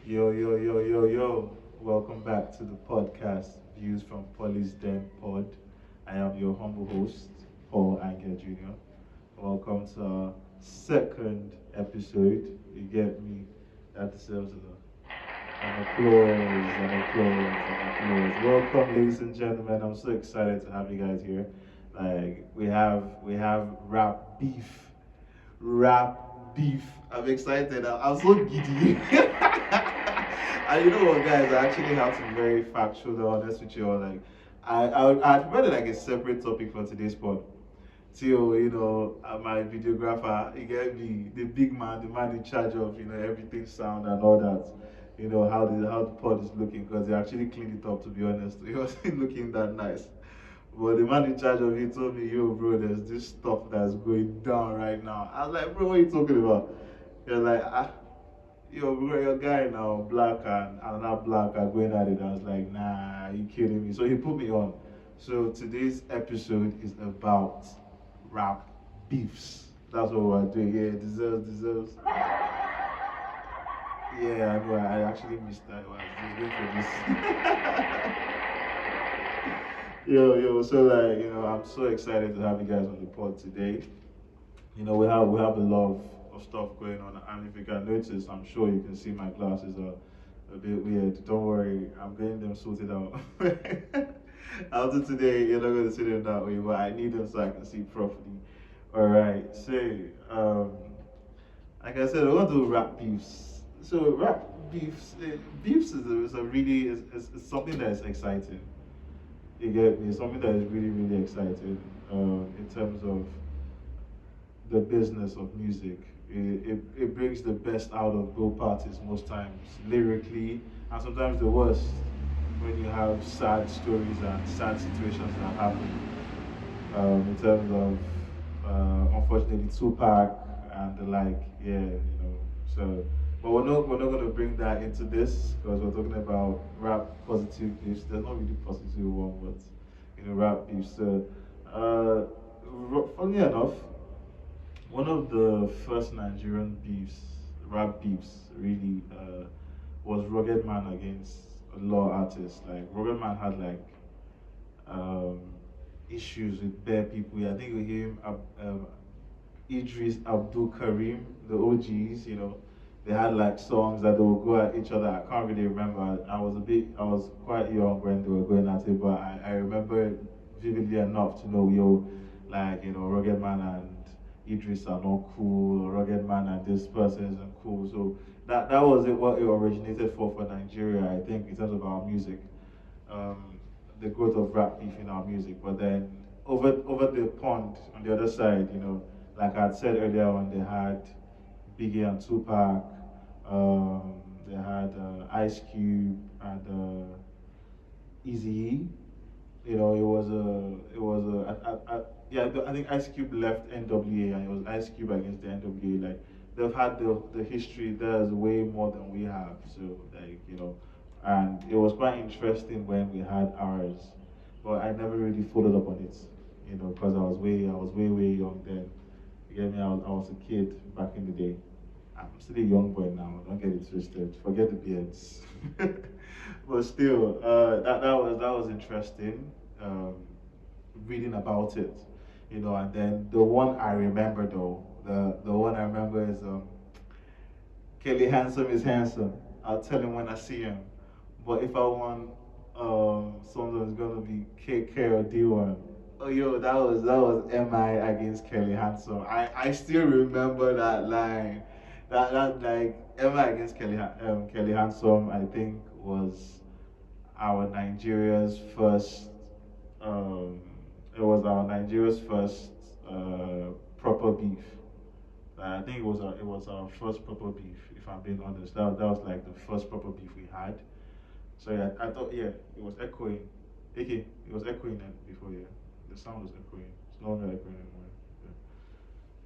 Yo, yo, yo, yo, yo. Welcome back to the podcast, Views from Pauly's Den Pod. I am your humble host, Paul Angya Jr. Welcome to our second episode. You get me? That deserves an applause, an applause, an applause. Welcome, ladies and gentlemen. I'm so excited to have you guys here. Like we have rap beef. I'm excited. I'm so giddy. And you know what, guys? I actually have to be very factual, to honest with you all. Like, I prepared like a separate topic for today's pod. Till my videographer, he get me the big man, the man in charge of everything sound and all that. How the pod is looking because they actually cleaned it up. To be honest, it wasn't looking that nice. But the man in charge of it told me, yo, bro, there's this stuff that's going down right now. I was like, bro, what are you talking about? You're like, yo, bro, your guy now, Blaq and another Blaq are going at it. I was like, nah, are you kidding me? So he put me on. So today's episode is about rap beefs. That's what we're doing. Yeah, deserves. Yeah, I know. I actually missed that. I was just waiting for this. Yo, so like, I'm so excited to have you guys on the pod today. We have a lot of stuff going on, and if you can notice, I'm sure you can see my glasses are a bit weird. Don't worry, I'm getting them sorted out. After today, you're not going to see them that way, but I need them so I can see properly. All right, so um, like I said, I want to do rap beefs. So rap beefs, beefs is a really is something that is exciting. You get me? Something that is really, really exciting in terms of the business of music. It brings the best out of both parties most times, lyrically, and sometimes the worst when you have sad stories and sad situations that happen. In terms of, unfortunately, Tupac and the like, yeah. So, but we're not going to bring that into this because we're talking about rap positive beefs. There's not really positive one, but rap beefs. So, funny enough, one of the first Nigerian beefs, rap beefs, really was Rugged Man against a lot of artists. Like Rugged Man had like um, issues with bare people. Yeah, I think with him, Idris Abdul Karim, the OGs. They had like songs that they would go at each other. I can't really remember. I was quite young when they were going at it, but I remember it vividly enough to know, yo, like, Rugged Man and Idris are not cool, or Rugged Man and this person isn't cool. So that was it, what it originated for Nigeria, I think, in terms of our music. Um, the growth of rap beef in our music. But then over the pond on the other side, like I had said earlier on, they had Biggie and Tupac. They had Ice Cube and Eazy. Yeah, I think Ice Cube left NWA and it was Ice Cube against the NWA. Like they've had the history there's way more than we have. So like and it was quite interesting when we had ours, but I never really followed up on it. Because I was way young then. You get me? I was a kid back in the day. I'm still a young boy now. Don't get it twisted. Forget the beards. But still, that was interesting. Reading about it, and then the one I remember though, the one I remember is Kelly Handsome is handsome. I'll tell him when I see him. But if I want someone that's gonna be KK or D1. Oh yo, that was MI against Kelly Handsome. I still remember that line. That like MI against Kelly Handsome I think was our Nigeria's first um proper beef. I think it was our first proper beef, if I'm being honest. That was like the first proper beef we had. So yeah, I thought yeah, it was echoing. Okay, it was echoing then before, yeah. The sound was echoing. It's no longer echoing anymore. Yeah.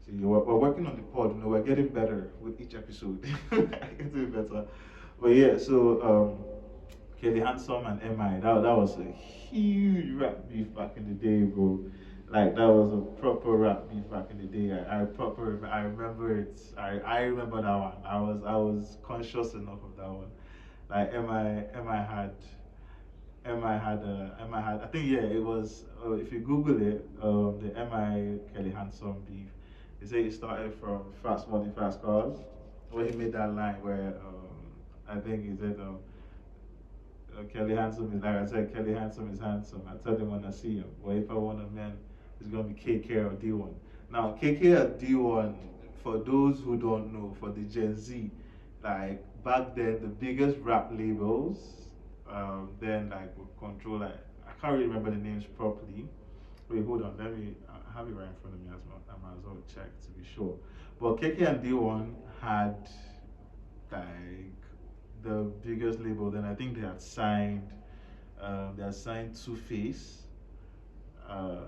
See, we're working on the pod, we're getting better with each episode. Getting better. But yeah, so Kelly Handsome and MI, that was a huge rap beef back in the day, bro. Like that was a proper rap beef back in the day. I remember it. I remember that one. I was conscious enough of that one. Like MI had, I think, yeah, it was, if you Google it, the MI Kelly Handsome beef, they say it started from Fast Money, Fast Cars, where he made that line where, I think he said, Kelly Handsome is, like I said, Kelly Handsome is handsome. I tell them when I see him. But if I want a man, it's going to be KK or D1. Now, KK or D1, for those who don't know, for the Gen Z, like back then, the biggest rap labels, then like would control, like, I can't really remember the names properly. Wait, hold on, let me, I have it right in front of me as well. I might as well check to be sure. But KK and D1 had like the biggest label. Then I think they had signed Two Face. Uh,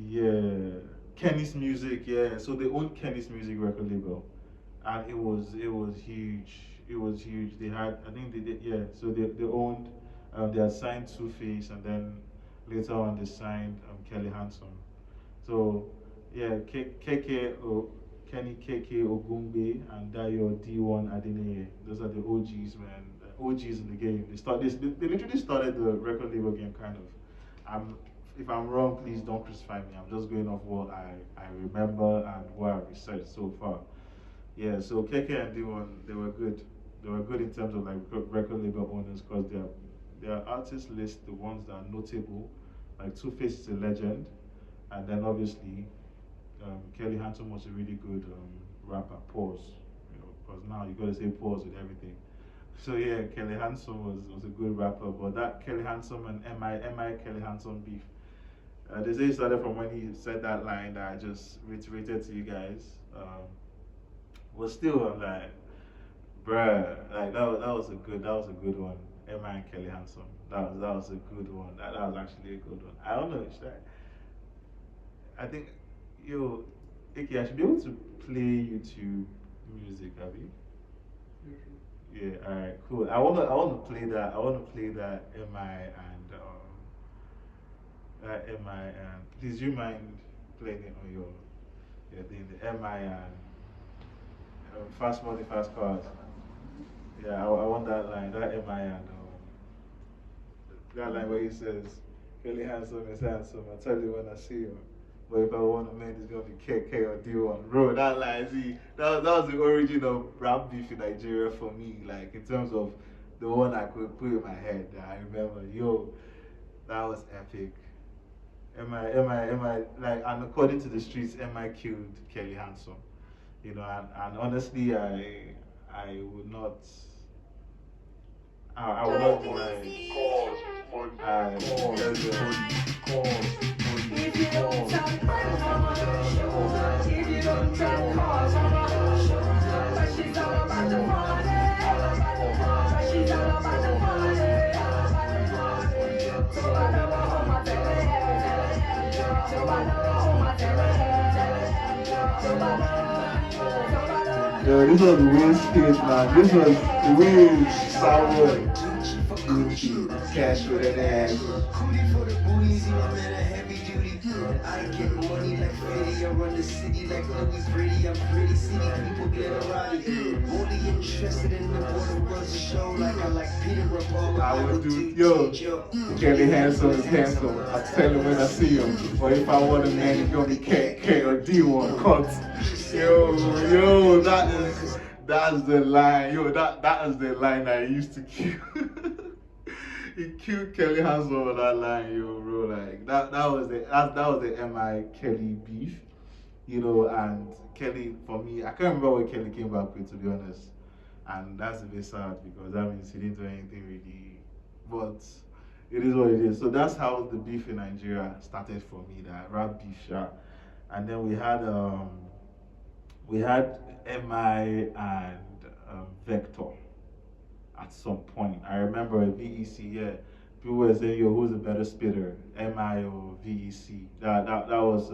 yeah, Kenny's Music. Yeah, so they owned Kenny's Music record label, and it was huge. It was huge. They had, I think they did, yeah. So they owned, they had signed Two Face, and then later on they signed Kelly Handsome. So yeah, KK, Kenny KK Ogumbe and Dayo D1 Adeneye. Those are the OGs, man. The OGs in the game. They literally started the record label game, kind of. I'm, if I'm wrong, please don't crucify me. I'm just going off what I remember and what I've researched so far. Yeah, so KK and D1, they were good. They were good in terms of like record label owners, because their artist list, the ones that are notable, like Two Face is a legend, and then obviously Kelly Handsome was a really good rapper. Pause, because now you gotta say pause with everything. So yeah, Kelly Handsome was a good rapper, but that Kelly Handsome and MI Kelly Handsome beef. They say it started from when he said that line that I just reiterated to you guys. But still, I'm like, bruh, like that was a good one. Emma and Kelly Handsome. That was a good one. That was actually a good one. I don't know, should I think, yo, okay, I should be able to play YouTube music, Abby. Yeah, alright, cool. I wanna play that. I wanna play that MI and that MI and please, you mind playing it on your thing, the MI and Fast Money, Fast Cars. Yeah, I want that line, that MI and that line where he says, Kelly Handsome is handsome. I tell you when I see him. But if I want a man, it's gonna be KK or D1. Bro, that line, see, that was the origin of rap beef in Nigeria for me. Like, in terms of the one I could put in my head that I remember. Yo, that was epic. Like, and according to the streets, MI killed Kelly Handsome. And honestly, I would not. I would not deny it. There's a If you don't talk money, if you don't talk cause, but she's all about the money, but she's all about the money. So I know how my Yo, this was the real skit, man. This was the real sour Gucci, cash with an ass. Cootie for the booties, I'm in a heavy duty. I get money like Freddy, I run the city like Louis Brady. I'm pretty city people get around here. Only interested in the water runs the show like I like Peter Rapone. I would do, yo, Kelly Handsome is handsome. I tell him when I see him. But if I want a man, it's gonna be K or D1. Cut. Yo, that's the line. Yo, that is the line I used to kill. He killed Kelly Handsome on that line, yo, bro. Like that was the MI Kelly beef, and Kelly, for me, I can't remember what Kelly came back with, to be honest. And that's a bit sad because that means he didn't do anything really. But it is what it is. So that's how the beef in Nigeria started for me, that rap beef shot. And then we had MI and Vector at some point. I remember VEC, yeah. People were saying, yo, who's a better spitter, MI or VEC? That was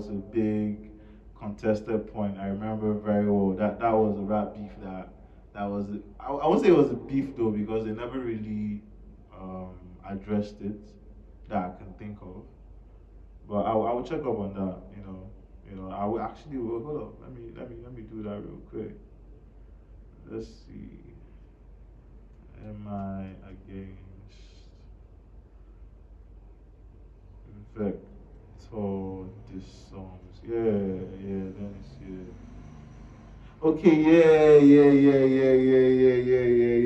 a big contested point. I remember very well. That was a rap beef that was, I would say it was a beef though, because they never really addressed it that I can think of. But I will check up on that. I will actually, well, hold up. Let me do that real quick. Let's see. Am I against Vector these songs? Yeah, yeah, let me see. Okay,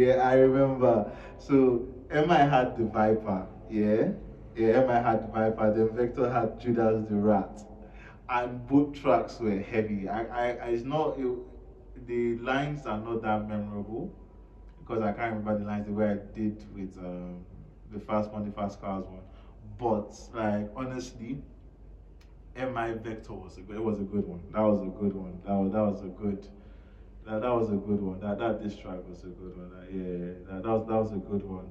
yeah. I remember. So MI had the Viper, yeah, yeah. MI had the Viper. Then Vector had Judas the Rat, and both tracks were heavy. It's not. The lines are not that memorable because I can't remember the lines the way I did with the Fast Money Fast Cars one. But like honestly, MI Vector was a good. It was a good one. That was a good one. That was a good. That was a good one. That diss track was a good one. Yeah, that was a good one.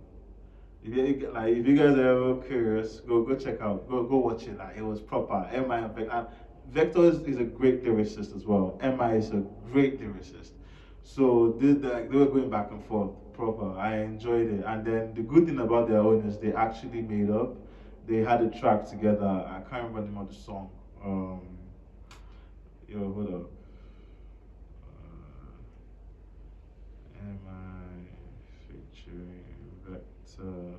If you guys are ever curious, go check out, go watch it. Like it was proper. Mi and Vector. And Vector is a great lyricist as well. Mi is a great lyricist. So they were going back and forth proper. I enjoyed it. And then the good thing about their own is they actually made up. They had a track together. I can't remember the name of the song. Yo, hold up. Am I featuring Vector?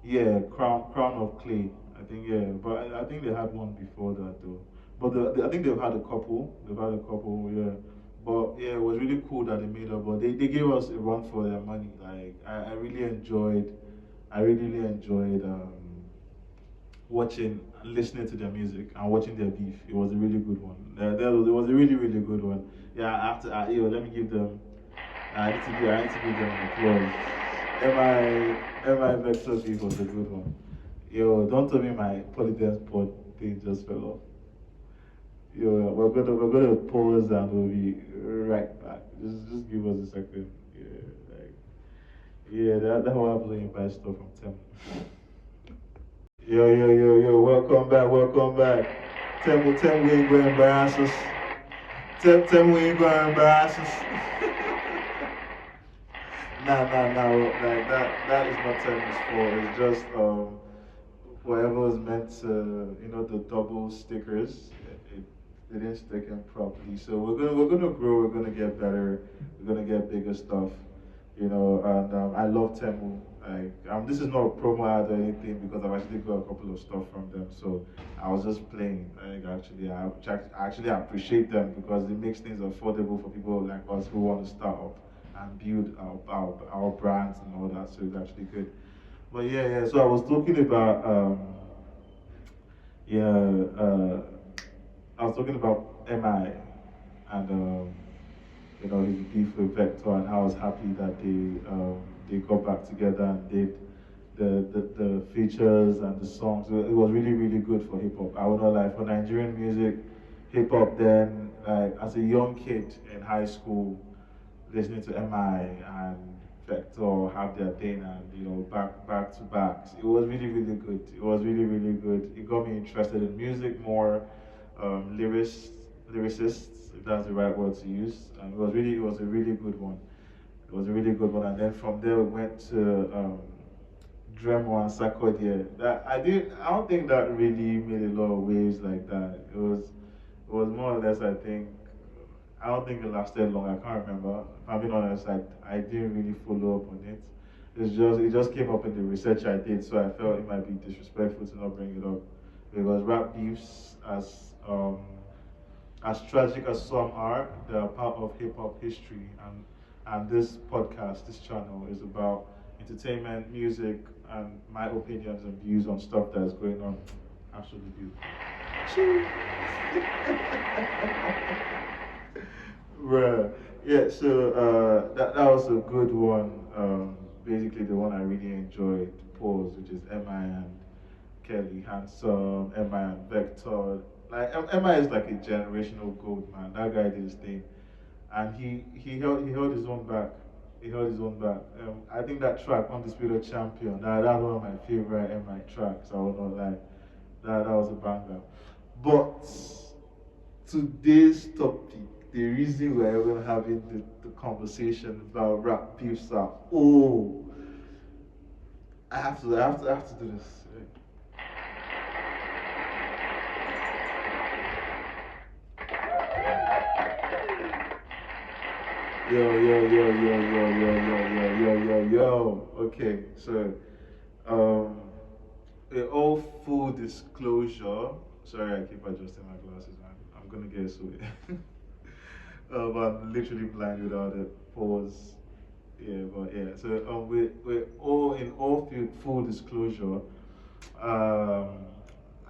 Yeah, Crown of Clay. I think yeah, but I think they had one before that though. But I think they've had a couple. They've had a couple, yeah. But yeah, it was really cool that they made up. But they gave us a run for their money. Like I really enjoyed. I really enjoyed watching, listening to their music and watching their beef. It was a really good one. It was a really good one. Yeah, after let me give them. I need to give them an applause. MI Vector beef was a good one. Yo, don't tell me my polydance pod thing just fell off. Yo, we're gonna pause and we'll be right back. Just give us a second. Yeah, like yeah, that whole happens when you buy stuff from Tem. Yo, welcome back. Tem, we ain't gonna embarrass us. Tem, we ain't gonna embarrass us. Nah, like that is not Tem's fault. It's just whatever was meant to, the double stickers, it didn't stick in properly. So we're gonna grow. We're gonna get better. We're gonna get bigger stuff. And I love Temu. Like, this is not a promo ad or anything because I've actually got a couple of stuff from them. So I was just playing. Like, actually I appreciate them because it makes things affordable for people like us who want to start up and build our brands and all that. So it's actually good. But yeah. So I was talking about yeah, I was talking about MI and his beef with Vector, and I was happy that they got back together and did the features and the songs. It was really good for hip hop. I would not lie, for Nigerian music, hip hop then, like as a young kid in high school, listening to MI and Vector have their thing and back to backs. It was really good. It was really good. It got me interested in music more, lyricists, if that's the right word to use. It was a really good one. It was a really good one. And then from there we went to Dremo and Sarkodie. I don't think that really made a lot of waves like that. It was more or less, I think, I don't think it lasted long. I can't remember. If I'm being honest, I didn't really follow up on it. It just came up in the research I did, so I felt it might be disrespectful to not bring it up because rap beefs, as tragic as some are, they're part of hip hop history, and this podcast, this channel, is about entertainment, music, and my opinions and views on stuff that is going on. Absolutely beautiful. Right. Yeah, so that was a good one. Basically, the one I really enjoyed, Pause, which is MI and Kelly Handsome, MI and Vector. Like MI is like a generational gold man. That guy did his thing, and he held his own back. He held his own back. I think that track, Undisputed Champion, that's one of my favorite MI tracks. I will not lie. That was a banger. But today's topic, the reason we're even having the conversation about rap beefs are, I have to do this. Yo, yo, yo, yo, yo, yo, yo, yo, yo, yo, yo. Okay, so um, in all full disclosure, sorry, I keep adjusting my glasses, man. I'm gonna get so but I'm literally blind without it. Pause. Yeah, but yeah. So we all in all full disclosure, um,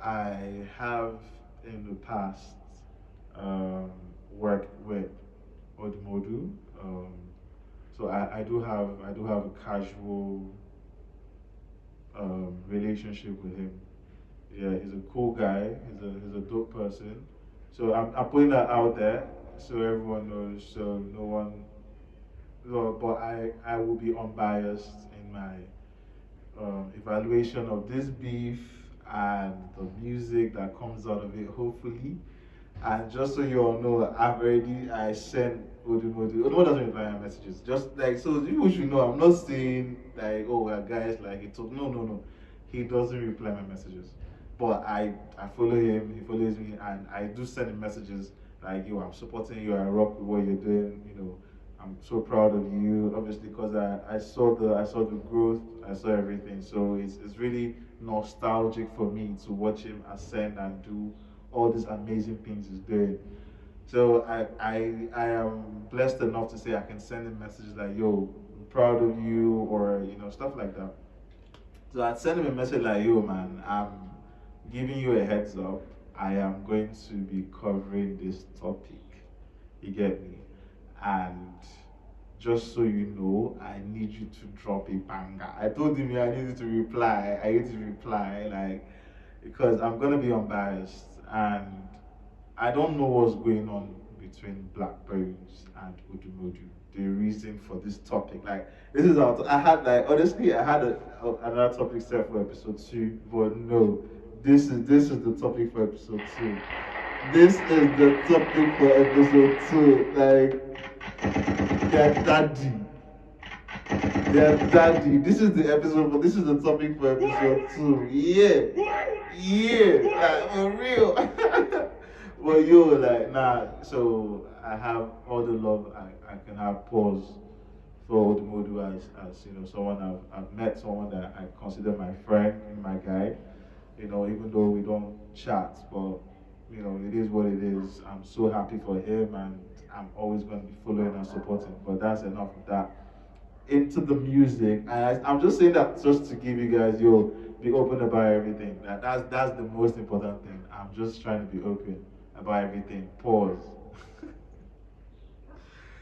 I have in the past um, worked with Odumodu. So I do have a casual relationship with him. Yeah, he's a cool guy. He's a dope person. So I'm putting that out there so everyone knows. So no one. No, but I will be unbiased in my evaluation of this beef and the music that comes out of it. Hopefully, and just so you all know, I sent Odumodu. Odumodu doesn't reply my messages. Just like so, you should know. I'm not saying like, oh, well, guys, like he told. No, no, no. He doesn't reply my messages. But I follow him. He follows me, and I do send him messages like, yo, I'm supporting you. I rock with what you're doing. You know, I'm so proud of you. Obviously, because I saw the growth. I saw everything. So it's really nostalgic for me to watch him ascend and do all these amazing things he's doing. So I am blessed enough to say I can send him messages like, yo, I'm proud of you, or stuff like that. So I'd send him a message like, yo, man, I'm giving you a heads up. I am going to be covering this topic. You get me? And just so you know, I need you to drop a banger. I told him, yeah, I need you to reply. I need to reply, like, because I'm gonna be unbiased, and I don't know what's going on between Blackberries and Odumodu. The reason for this topic, like, this is our. I had like honestly, I had another topic set for episode 2, but no, this is the topic for episode 2. This is the topic for episode 2. Like, their daddy, their daddy. This is the episode, but this is the topic for episode 2. Yeah, yeah, like for real. Well, yo, like, nah. So I have all the love I can have. Pause for Odumodu as someone I've met, someone that I consider my friend, my guy. Even though we don't chat, but it is what it is. I'm so happy for him, and I'm always going to be following and supporting. But that's enough of that. Into the music, and I'm just saying that just to give you guys, be open about everything. That's the most important thing. I'm just trying to be open about everything. Pause.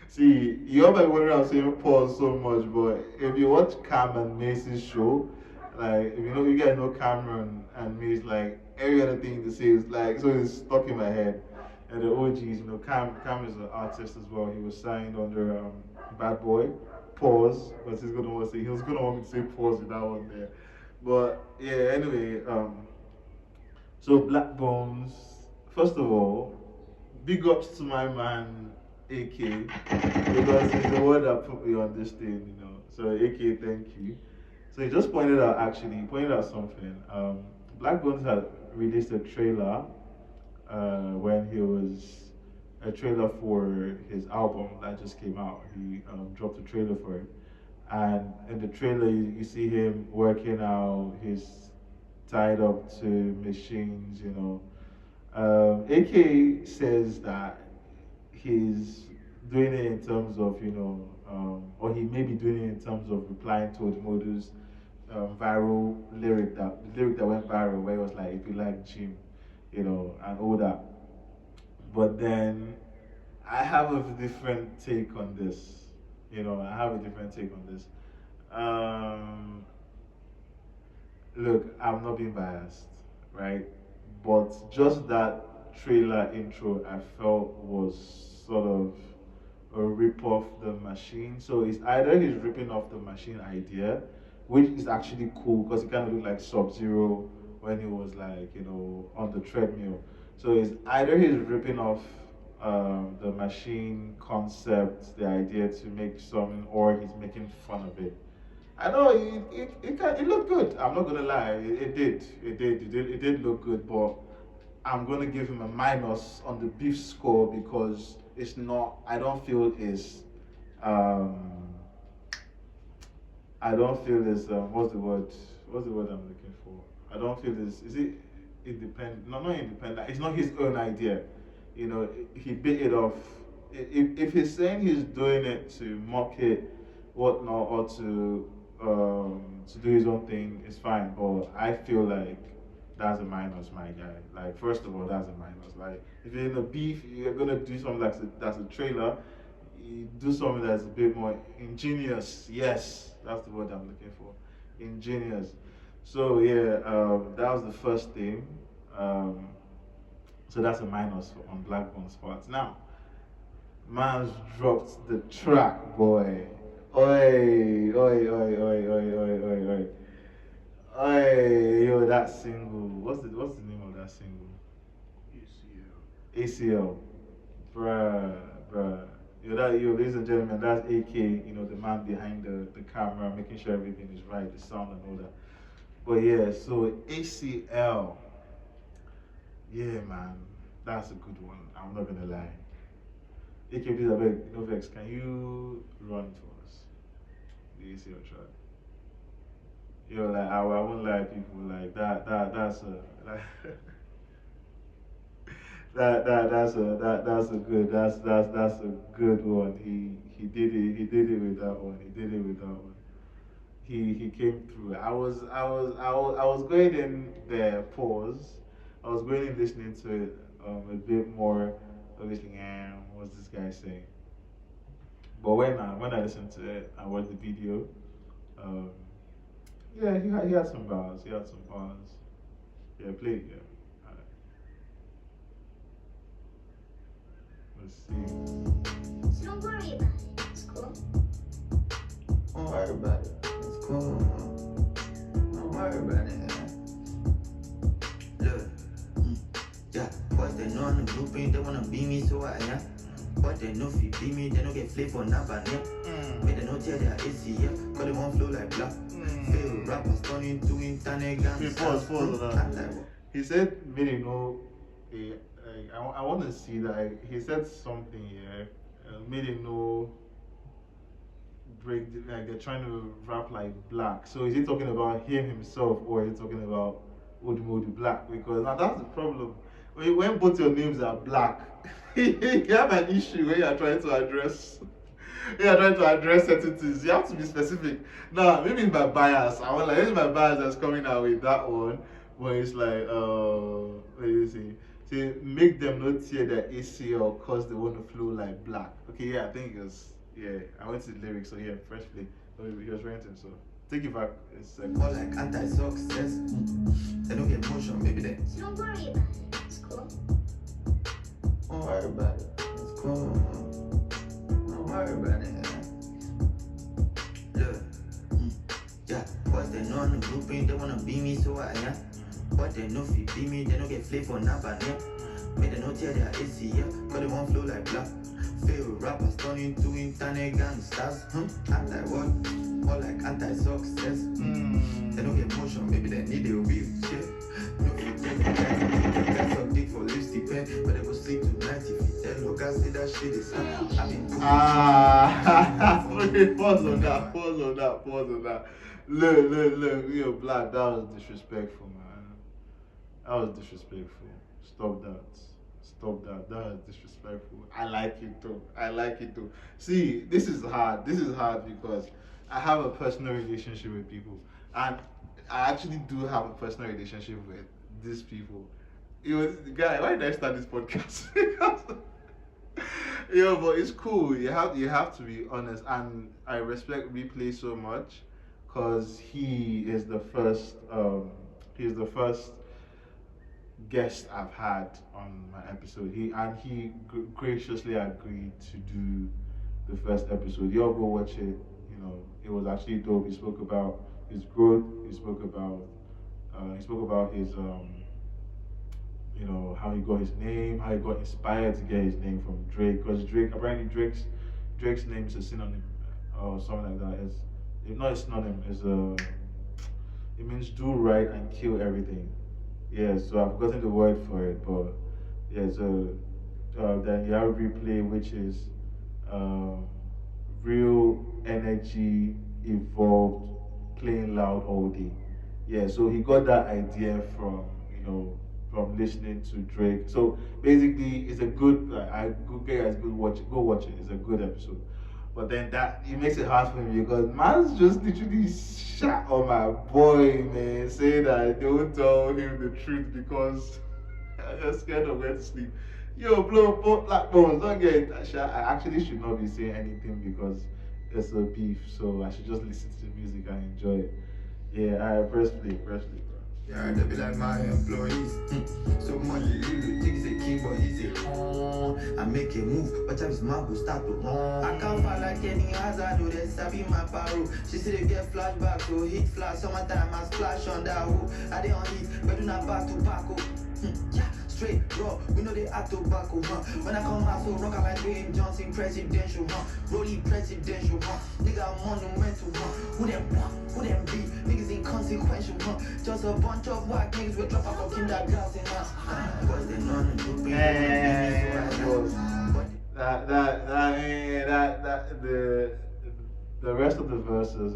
See, you all might wonder I'm saying pause so much, but if you watch Cam and Macy's show, like, if you guys know Cameron and Mace, like, every other thing to say is like, so it's stuck in my head. And the OGs, Cam is an artist as well. He was signed under Bad Boy. Pause, because he was gonna want me to say pause with that one there. But yeah, anyway, so Black Bones, first of all, big ups to my man AK, because he's the one that put me on this thing. So AK, thank you. So he just pointed out something. Black Bones had released a trailer when he was a trailer for his album that just came out. He dropped a trailer for it, and in the trailer you see him working out. He's tied up to machines. AK says that he's doing it in terms of, or he may be doing it in terms of replying to Odumodu's viral lyric that went viral, where it was like, if you like gym, and all that. But then I have a different take on this. I have a different take on this. Um, Look, I'm not being biased, right? But just that trailer intro, I felt was sort of a rip off the machine. So it's either he's ripping off the machine idea, which is actually cool because it kind of looked like Sub Zero when he was like, on the treadmill. So it's either he's ripping off the machine concept, the idea to make something, or he's making fun of it. I know it looked good. I'm not gonna lie, it did look good, but I'm gonna give him a minus on the beef score because it's not. I don't feel is Um, I don't feel this. What's the word? What's the word I'm looking for? I don't feel this. Is it independent? No, not independent. It's not his own idea. You know, he bit it off. If he's saying he's doing it to mock it, whatnot, or to do his own thing, it's fine. But I feel like that's a minus, my guy. Like, first of all, that's a minus. Like, if you're in a beef, you're gonna do something that's a trailer. You do something that's a bit more ingenious. Yes, that's the word I'm looking for. Ingenious. So yeah, that was the first thing. Um, so that's a minus on Blackbone's part. Now, man's dropped the track, boy. Oi, oi, oi, oi, oi, oi, oi, oi. Oi, yo, that single. What's the name of that single? ACL. Bruh, bruh. Ladies and gentlemen, that's AK, the man behind the camera, making sure everything is right, the sound and all that. But yeah, so ACL, yeah, man, that's a good one. I'm not gonna lie. AK, please, I beg, no vex, can you run to us the ACL track? Like, I won't lie, people, like that's a, like, that's a good one. He did it with that one. He did it with that one. He came through. I was going in there, pause. I was going in listening to it a bit more, obviously, what's this guy saying? But when I listened to it, I watched the video. Um, yeah, he had some bars. He had some bars. Yeah, play it. Yeah. Alright, let's see. Don't worry about it. It's cool. Don't worry about it. It's cool. Don't worry about it. Look, yeah, boys they know on the blueprint, they wanna be me, so I am. But they know if you be me, they don't get flavor on that bad, yeah. But they don't tell their AC, yeah, cause they won't flow like Blaq. Fail rappers turning to internet gangs. Pause on that. He said, made know, I want to see that. He said something here, made him know break, like they're trying to rap like Blaq. So is he talking about him himself or is he talking about OdumoduBlck? Because now that's the problem. When both your names are Blaq, you have an issue when you're trying to address. Certain things. You have to be specific. Now, maybe it's my bias. I want like it's my bias that's coming out with that one. But it's like, what do you say? Say make them not tear their ACL because they want to flow like Blaq. Okay, yeah, I think it's I went to the lyrics, so yeah, fresh play. So he was ranting, so take it back a second. More like anti-success. They don't get motion, maybe they. So don't worry about it. It's cool. Don't worry about it. It's cool. Don't worry about it. Look, yeah, boys they know on the blueprint, they wanna be me, so I am. But they know if you be me, they don't get flavor on that bad, yeah. But they don't tell their AC, yeah, cause they won't flow like Blaq. Fail rappers turning to internet gangsters. Anti-what? More like anti-success. They don't get motion, maybe they need a wheelchair. No, if you take the guys suck dick for lipstick pen, but they go sleep tonight if you tell no guys say that shit is I mean, okay, pause on that. Look, yo, Blaq, that was disrespectful, man. That was disrespectful. Stop that. That is disrespectful. I like it though. See, this is hard because I have a personal relationship with people, and I actually do have a personal relationship with these people. Guy, why did I start this podcast? But it's cool. You have to be honest, and I respect Replay so much because he is the first. He's the first guest I've had on my episode. He graciously agreed to do the first episode. Y'all go watch it. It was actually dope. He spoke about his growth. He spoke about his how he got his name, how he got inspired to get his name from Drake. Because apparently Drake's name is a synonym or something like that. It's not a synonym. It means do right and kill everything. Yeah, so I've forgotten the word for it, but yeah, so then you have Replay, which is real energy, evolved, playing loud all day. Yeah, so he got that idea from, from listening to Drake. So basically, it's a good, I good guys, good watch, go watch it. It's a good episode. But then that it makes it hard for me because man's just literally shot on my boy, man, saying that don't tell him the truth because I'm just scared of going to sleep. Yo, blow black bones, don't get that shit. I actually should not be saying anything because it's a beef, so I should just listen to the music and enjoy it. Yeah, I press play, bro. Yeah, they be like my employees. So money, you think he's a king, but he's a I make a move, but time his man will start to run. I can't fight like any hazard, do they sabi my paro. She said they get flashback, so hit flash, summertime I splash on that hook. I dey on hit, but do not back to back, oh. Yeah, straight raw, we know they act tobacco, huh? When I come out, so rock I like Dwayne Johnson, presidential, huh? Rolly presidential, huh? Nigga, I'm monumental, huh? Who them be? Niggas inconsequential, huh? Just a bunch of white niggas will drop out of kindergarten, huh? Boys, they none to be the rest of the verses.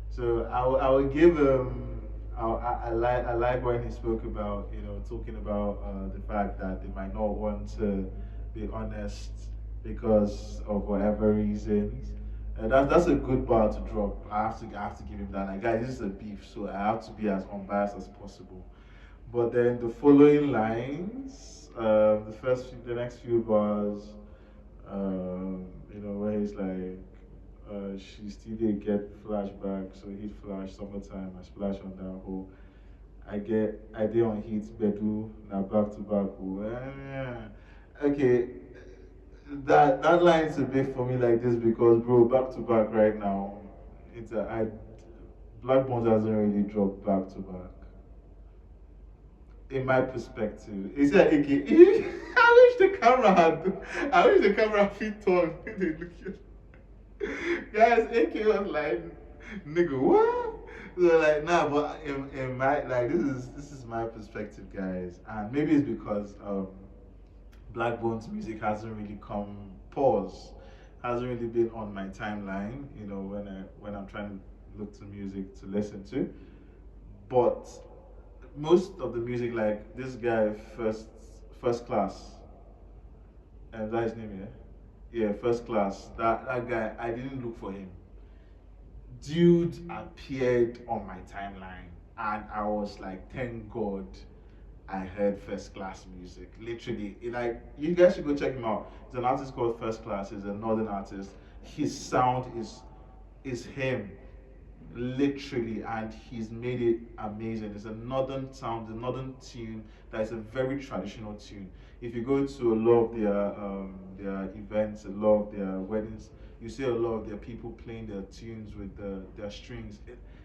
So I will give him. I like when he spoke about talking about the fact that they might not want to be honest because of whatever reasons. And that's a good bar to drop. I have to give him that. Like, guys, this is a beef, so I have to be as unbiased as possible. But then the following lines, the next few bars, where he's like, she still did get flashback, so hit flash, summertime, I splash on that hole. I did on hit, bedu, now back to back. Oh, okay, that line's a bit for me like this because, bro, back to back right now, Black Bones hasn't really dropped back to back in my perspective. It's like, okay, I wish the camera had, I wish the camera fit on. They look at- Guys, AK was like, nigga, what? So like, nah, but in my, like, this is my perspective, guys. And maybe it's because Black Bones music hasn't really come, pause, hasn't really been on my timeline, when I'm trying to look to music to listen to. But most of the music, like this guy, first class, and that's his name, yeah, yeah, first class. That guy, I didn't look for him. Dude appeared on my timeline, and I was like, thank God I heard first class music. Literally, like you guys should go check him out. He's an artist called First Class. He's a northern artist. His sound is him literally, and he's made it amazing. It's a northern sound, a northern tune that is a very traditional tune. If you go to a lot of their events, a lot of their weddings, you see a lot of their people playing their tunes with their strings.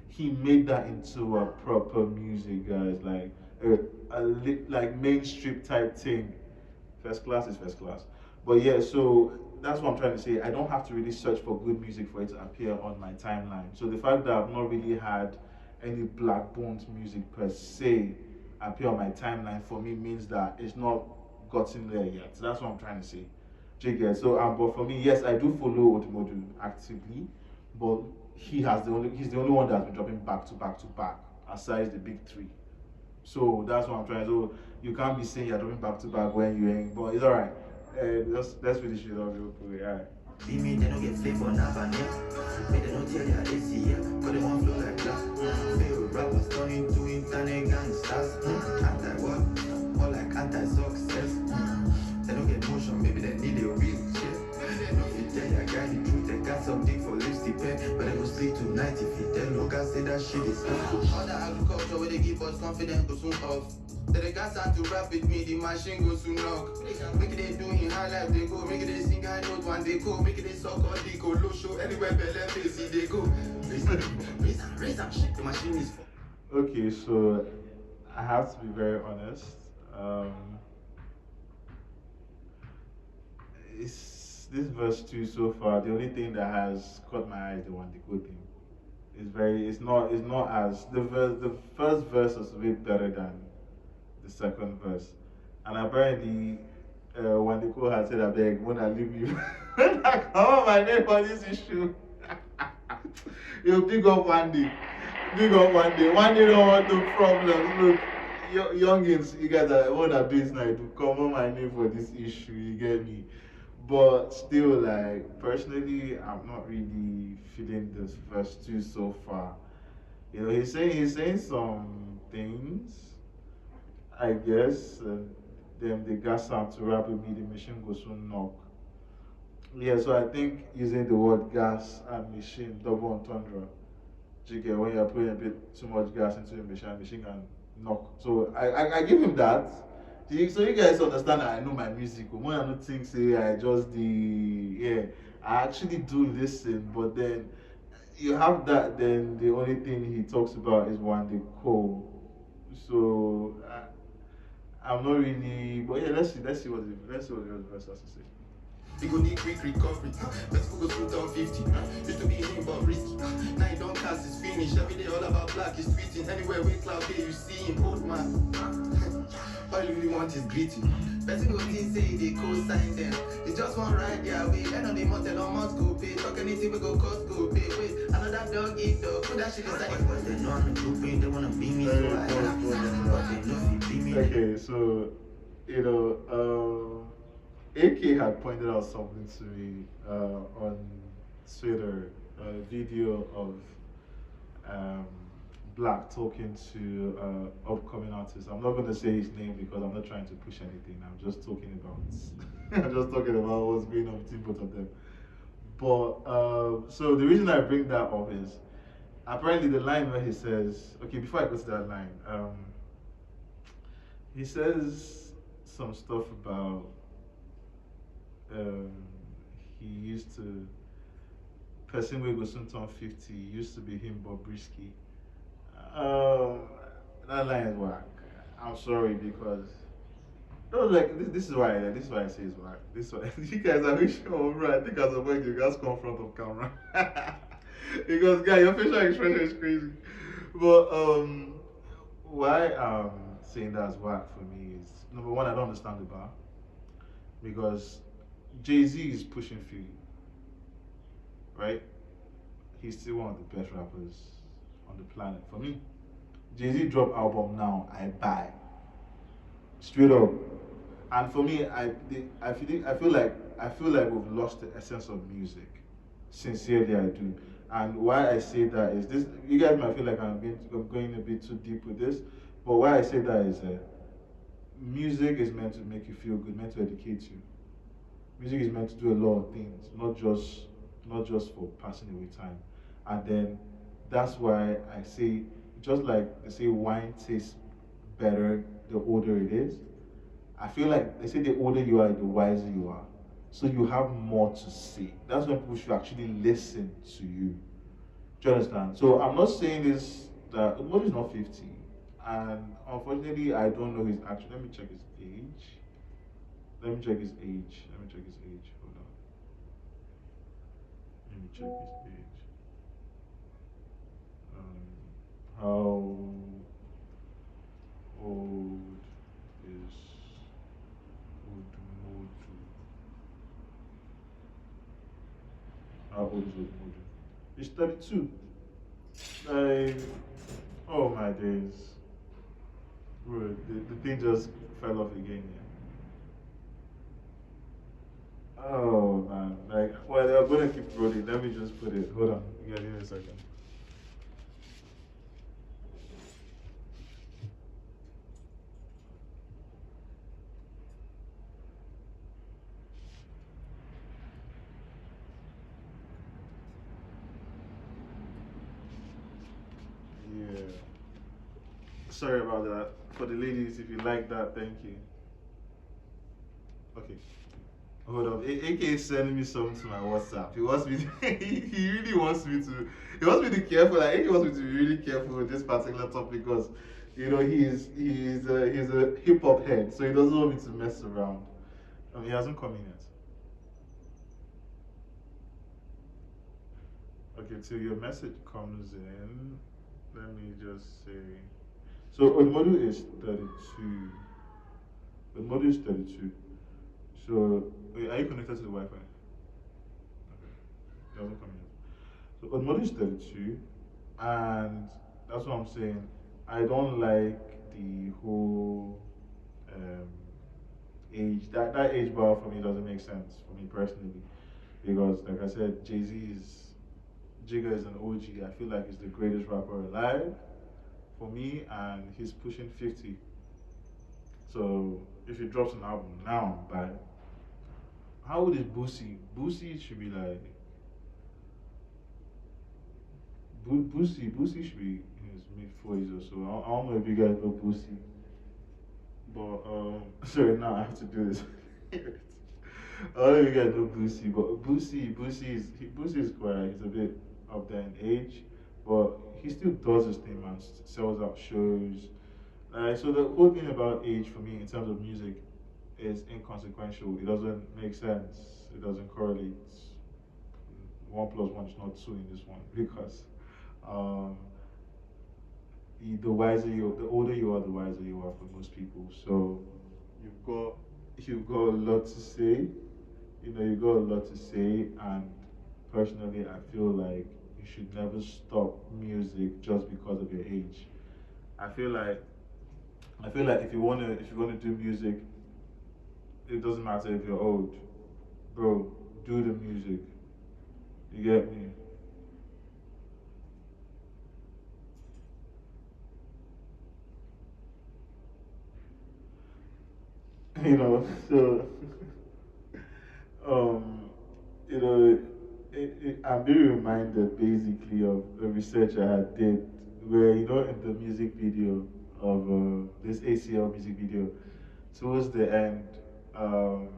He made that into a proper music, guys, like like mainstream type thing. First class is first class. But yeah, so that's what I'm trying to say. I don't have to really search for good music for it to appear on my timeline. So the fact that I've not really had any Black Bones music per se appear on my timeline for me means that it's not gotten there yet. So that's what I'm trying to say. Jigga. So but for me, yes, I do follow Odumodu actively, but he's the only one that's been dropping back to back to back, aside the big three. So that's what I'm trying. So you can't be saying you're dropping back to back when you ain't. But it's alright. Let's finish it off real quick. Alright. Be me, they don't get flavor, never near. Make they don't tell ya AC, yeah. But they want flow like that. Favorite rappers turn into internet gangsters. Anti-what? More like anti-success. They don't get motion, maybe they need a wheelchair. If you tell your guy the truth, they got something for lipstick pen. But they go speak tonight if you tell no guy say that shit is all the agriculture where they give us confidence go soon off. The guys start to rap with me, the machine goes to knock. Make it they do in high life, they go. Make it they sing high note one, they go. Make it they suck on the go. Low show, anywhere, belle, face, they go. Raise and shit, the machine is for. Okay, so I have to be very honest. It's this verse two so far. The only thing that has caught my eye is the one, the good thing. It's not as the first verse is a bit better than the second verse, and apparently when the call had said, I beg, when I leave you, when I come on my name for this issue, you'll pick up one day. Big up one day. One day don't want no problems. Look, youngins, you guys are one of these night to come on my name for this issue, you get me? But still, like, personally, I'm not really feeling this verse two so far. You know, he's saying some things, I guess, them the gas sound to rap with me, the machine goes soon knock. Yeah, so I think using the word gas and machine double entendre. You get when you're putting a bit too much gas into a machine can knock. So I give him that. So you guys understand that I know my music. When I don't think say I just the yeah, I actually do listen, but then you have that. Then the only thing he talks about is one the call. So I'm not really. But yeah, let's see what the verse has to say. You go need quick recovery. Best people go shoot on 50. Used to be him, but risky. Now you don't cast his finish. Every day all about Blaq. He's tweeting. Anywhere with cloud here, you see him. Old man. All you really want is greeting. Person go think say they co-sign them. They just want ride their way. End of the month, and on month go pay. Talk anything, we go cost go pay. Wait, another dog eat dog. Put that shit inside. But they know I'm a groupie. They wanna be me. So I have to them, but they know they be me. Okay, so you know, AK had pointed out something to me on Twitter, a video of Blaq talking to upcoming artists. I'm not going to say his name because I'm not trying to push anything. I'm just talking about, I'm just talking about what's going on between both of them. But so the reason I bring that up is apparently the line where he says, okay, before I go to that line, he says some stuff about he used to person where goes soon turn 50 used to be him but Brisky. That line is whack. I'm sorry because no, like this is why I say it's whack. This why you guys are wishing over. I think as a boy you guys come front of camera because guy your facial expression is crazy. But why I'm saying that's whack for me is number one I don't understand the bar because Jay-Z is pushing Philly, right? He's still one of the best rappers on the planet. For me, Jay-Z drop album now, I buy. Straight up. And for me, I feel like we've lost the essence of music. Sincerely, I do. And why I say that is this. You guys might feel like I'm going a bit too deep with this, but why I say that is music is meant to make you feel good, meant to educate you. Music is meant to do a lot of things, not just for passing away time. And then that's why I say, just like they say wine tastes better the older it is, I feel like they say the older you are, the wiser you are. So you have more to say. That's when people should actually listen to you. Do you understand? So I'm not saying this that Odumodu is not 50. And unfortunately I don't know his actual let me check his age. Let me check his age. Hold on. Let me check his age. How old is Odumodu? How old is Odumodu? He's 32. Like, oh my days. Bro, the thing just fell off again. Yeah. Oh man, like, well, I'm gonna keep rolling. Let me just put it. Hold on, you guys give me a second. Yeah. Sorry about that. For the ladies, if you like that, thank you. Okay. Hold up. AK is sending me something to my WhatsApp. He wants me to, he really wants me to he wants me to be careful. Like AK wants me to be really careful with this particular topic because you know he's a hip hop head, so he doesn't want me to mess around. He hasn't come in yet. Okay, till your message comes in, let me just say so Odumodu is 32. Odumodu is 32. So, wait, are you connected to the Wi-Fi? Okay, it doesn't come in. So Odumodu is 32, and that's what I'm saying. I don't like the whole um, age. That age bar for me doesn't make sense for me personally, because like I said, Jigga is an OG. I feel like he's the greatest rapper alive for me, and he's pushing 50. So if he drops an album now, by how old is Boosie? Boosie should be like Boosie should be in his mid 40s or so. I don't know if you guys know Boosie, but sorry, now I have to do this. I don't know if you guys know Boosie, but Boosie is quite, he's a bit up there in age, but he still does his thing, man. Sells out shows. So the whole thing about age for me in terms of music is inconsequential. It doesn't make sense. It doesn't correlate. One plus one is not two in this one because um, the older you are, the wiser you are for most people. So you've got you've got a lot to say. You've got a lot to say, and personally, I feel like you should never stop music just because of your age. I feel like I feel like if you wanna do music, it doesn't matter if you're old, bro. Do the music. You get me? So um, you know, I'm being reminded basically of a research I had did where in the music video of this ACL music video towards the end, um,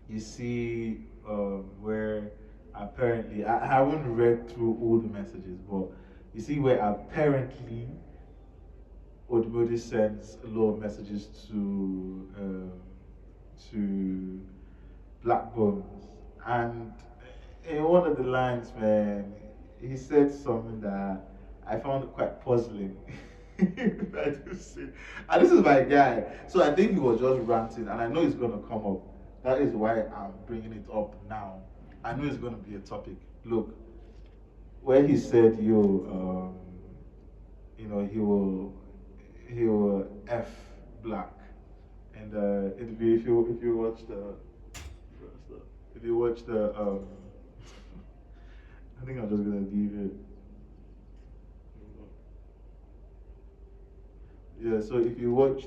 you see where apparently I haven't read through all the messages, but you see where apparently Automodi sends a lot of messages to Black Bones, and in one of the lines, man, he said something that I found quite puzzling. I do say, and this is my guy, so I think he was just ranting, and I know it's gonna come up. That is why I'm bringing it up now. I know it's gonna be a topic. Look, where he said, "Yo, he will f Black," and if you watch the if you watch the I think I'm just gonna leave it. Yeah, so if you watch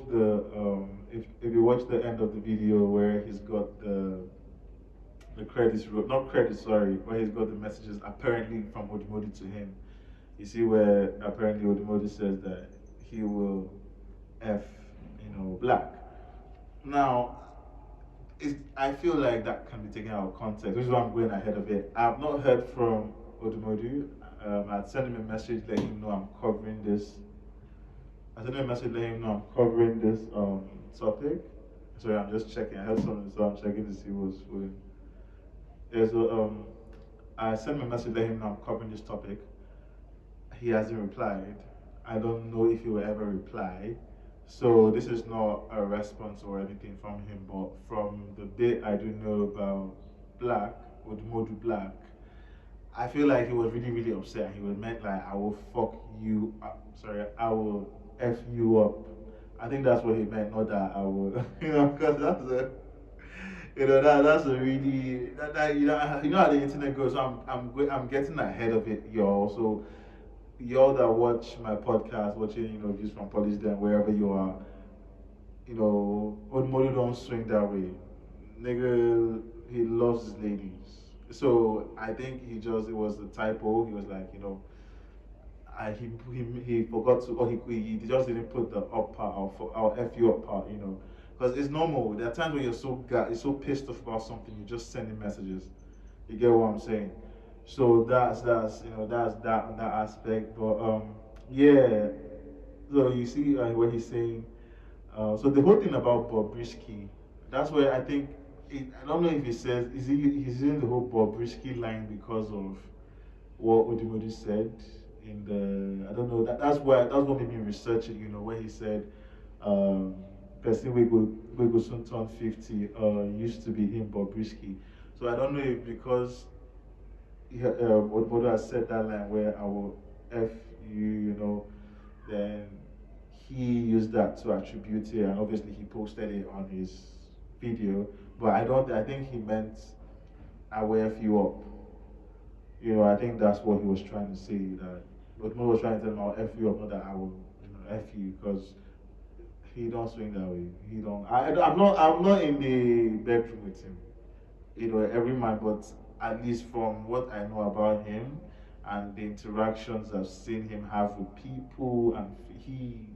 if you watch the end of the video where he's got the credits not credits, sorry, where he's got the messages apparently from Odumodu to him. You see where apparently Odumodu says that he will F, Black. Now, I feel like that can be taken out of context, which is why I'm going ahead of it. I've not heard from Odumodu. I'd send him a message letting him know I'm covering this. I sent him a message letting him know I'm covering this topic. Sorry, I'm just checking. I heard something, so I'm checking to see what's going. Yeah, so I sent him a message letting him know I'm covering this topic. He hasn't replied. I don't know if he will ever reply. So this is not a response or anything from him, but from the bit I do know about Blaq, OdumoduBlck, I feel like he was really, really upset. He was meant like, I will fuck you up. Sorry, I will F you up. I think that's what he meant, not that I will, because that's a, that's a really, you know how the internet goes. So I'm getting ahead of it, y'all. So y'all that watch my podcast, watching, views from Pauly's Den, wherever you are, Odumodu don't swing that way. Nigga, he loves his ladies. So I think it was the typo. He was like, he forgot to, or he just didn't put the up part, or F you up part, Because it's normal. There are times when you're so pissed off about something, you just sending messages. You get what I'm saying? So that's that on that aspect. But yeah. So you see what he's saying. So the whole thing about Bobrisky, that's where I think I don't know if he says he's in the whole Bobrisky line because of what Odumodu said in the I don't know that's what made me research it. Where he said um, person we go soon turn 50 used to be him Bobrisky. So I don't know if because Odumodu has said that line where I will F you, you know, then he used that to attribute it, and obviously he posted it on his video. But I think he meant I will F you up. You know, I think that's what he was trying to say. That Odumodu was trying to tell him I'll F you up, not that I will, you know, F you, because he don't swing that way. He don't. I'm not in the bedroom with him. You know, every man, but at least from what I know about him and the interactions I've seen him have with people, and he,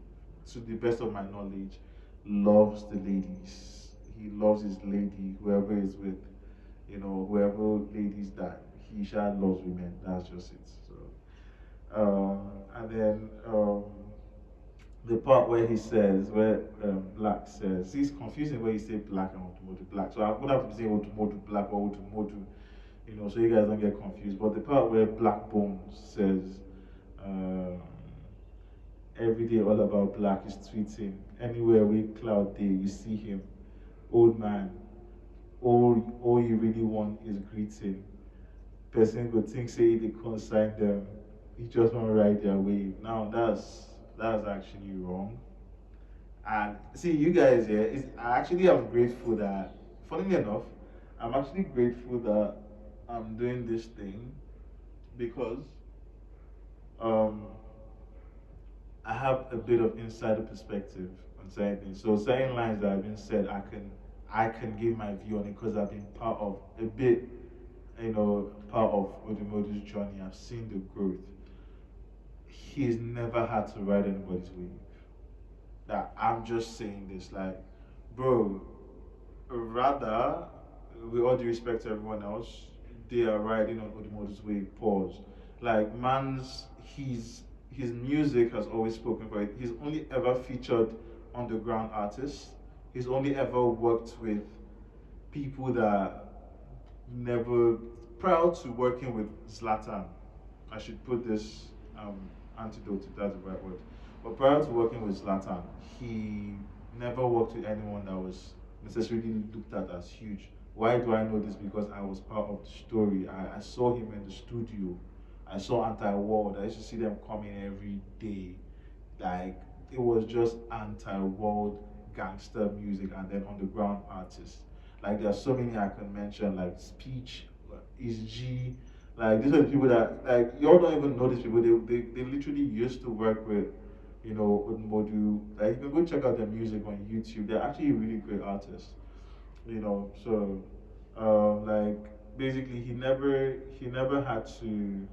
to the best of my knowledge, loves the ladies. He loves his lady, whoever is with, you know, whoever ladies that he shall loves women. That's just it. So, and then the part where he says, where Blaq says, he's confusing where he say Blaq and OdumoduBlck. So I'm gonna have to say OdumoduBlck or Odumodu, you know, so you guys don't get confused. But the part where Black Bones says, um, every day all about Blaq is tweeting. Anywhere we cloud day, you see him. Old man, all you really want is greeting. Person go think say they consign them. He just want to ride their wave. Now that's actually wrong. And see, you guys here, I actually am grateful that, funnily enough, I'm actually grateful that I'm doing this thing because um, I have a bit of insider perspective on certain things. So certain lines that have been said, I can give my view on it because I've been part of a bit, you know, part of Odumodu's journey. I've seen the growth. He's never had to ride anybody's wave. That I'm just saying this, like, bro, rather, with all due respect to everyone else, they are riding on Odumodu's wave, pause. Like, his music has always spoken for it. He's only ever featured underground artists. He's only ever worked with people that never, prior to working with Zlatan, I should put this antidote, if that's the right word. But prior to working with Zlatan, he never worked with anyone that was necessarily looked at as huge. Why do I know this? Because I was part of the story. I saw him in the studio. I saw Anti-World. I used to see them coming every day. Like, it was just anti-world gangster music and then underground artists. Like, there are so many I can mention, like Speech, Is G. Like, these are the people that, like, y'all don't even know these people. They literally used to work with, you know, Odumodu. Like, you can go check out their music on YouTube. They're actually really great artists, you know. So, like, basically, he never had to.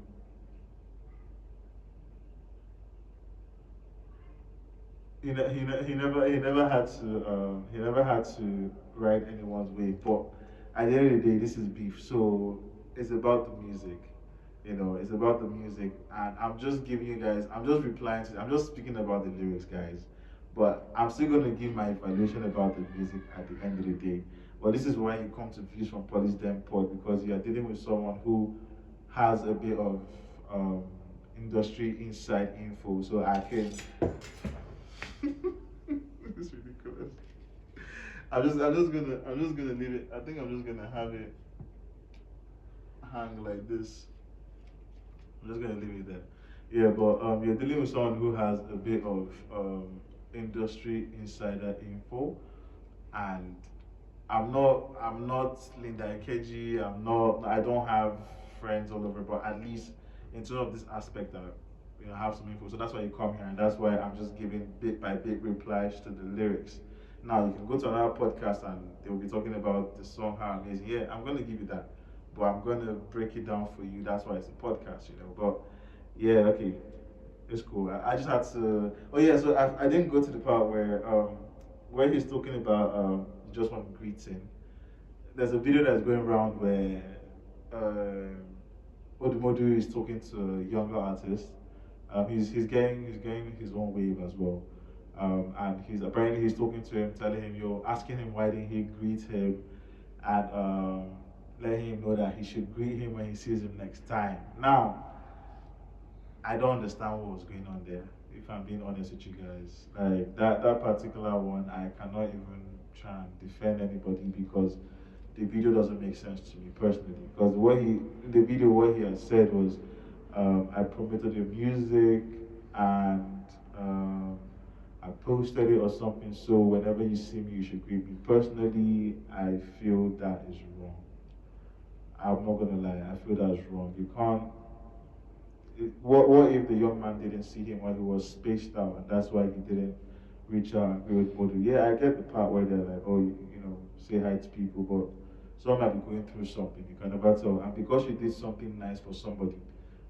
He never had to he never had to ride anyone's wave. But at the end of the day, this is beef. So it's about the music. You know, it's about the music, and I'm just giving you guys. I'm just replying to. I'm just speaking about the lyrics, guys. But I'm still gonna give my evaluation about the music at the end of the day. But this is why you come to views from Pauly's Dem Pod, because you are dealing with someone who has a bit of um, industry inside info, so I can. This is ridiculous. I'm just gonna leave it. I think I'm just gonna have it hang like this. I'm just gonna leave it there. Yeah, but you're dealing with someone who has a bit of industry insider info, and I'm not Linda Keji. I don't have friends all over, but at least in terms of this aspect, that you know, have some info. So that's why you come here, and that's why I'm just giving bit by bit replies to the lyrics. Now you can go to another podcast and they will be talking about the song, how amazing. Yeah, I'm gonna give you that, but I'm gonna break it down for you. That's why it's a podcast, you know. But yeah, okay, it's cool. I just had to. Oh yeah, so I didn't go to the part where he's talking about just one greeting. There's a video that's going around where Odumodu is talking to younger artists. He's getting his own wave as well. And he's talking to him, telling him, yo, asking him why didn't he greet him, and letting him know that he should greet him when he sees him next time. Now, I don't understand what was going on there. if I'm being honest with you guys. Like that particular one, I cannot even try and defend anybody because the video doesn't make sense to me personally. Because what he in the video, what he had said was, I promoted your music and I posted it or something. So whenever you see me, you should greet me. Personally, I feel that is wrong. I'm not gonna lie. I feel that's wrong. You can't. What if the young man didn't see him when he was spaced out, and that's why he didn't reach out and agree with Odu? Yeah, I get the part where they're like, oh, you know, say hi to people, but someone might be going through something. You can never tell. And because you did something nice for somebody,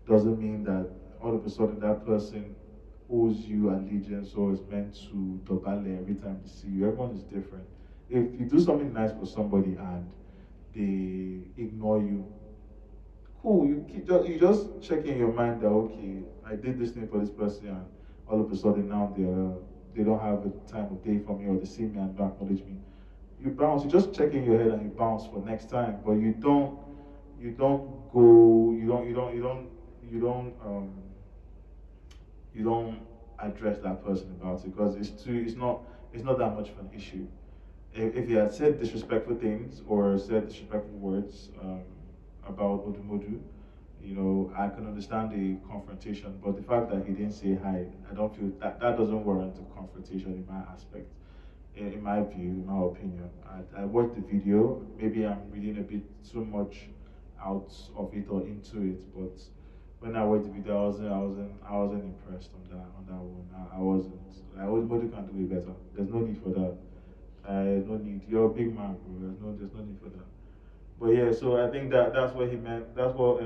doesn't mean that all of a sudden that person owes you allegiance or is meant to dobale every time they see you. Everyone is different. If you do something nice for somebody and they ignore you, cool. You just check in your mind that okay, I did this thing for this person, and all of a sudden now they don't have a time of day for me, or they see me and don't acknowledge me. You bounce. You just check in your head and you bounce for next time. But you don't go. You don't address that person about it because it's not that much of an issue. If he had said disrespectful things or said disrespectful words about Odumodu, you know, I can understand the confrontation, but the fact that he didn't say hi, I don't feel that doesn't warrant a confrontation in my aspect. In my view, in my opinion, I watched the video. Maybe I'm reading a bit too much out of it or into it, but when I watched the video, I wasn't impressed on that one. I wasn't. Like, everybody can do it better. There's no need for that. No need. You're a big man, bro. There's no need for that. But yeah, so I think that's what he meant. That's what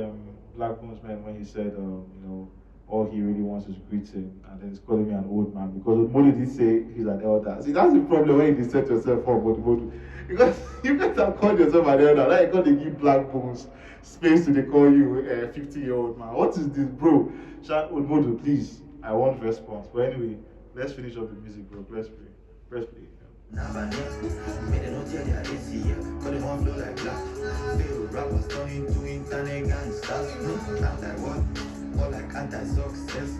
Black Bones meant when he said, you know, all he really wants is greeting, and then he's calling me an old man because Odumodu did say he's an elder. See, that's the problem when you set yourself up, Odumodu, because you better call yourself an elder. Like, God, they give Black Bones space to they call you a 50-year-old man. What is this, bro? Odumodu, please, I want response. But anyway, let's finish up the music, bro. Let's play. Press play. Nah, but made it no tell ya this year, but it won't flow like Blaq. Feel rappers turning to internet gangsters. I'm like what? More like anti-success.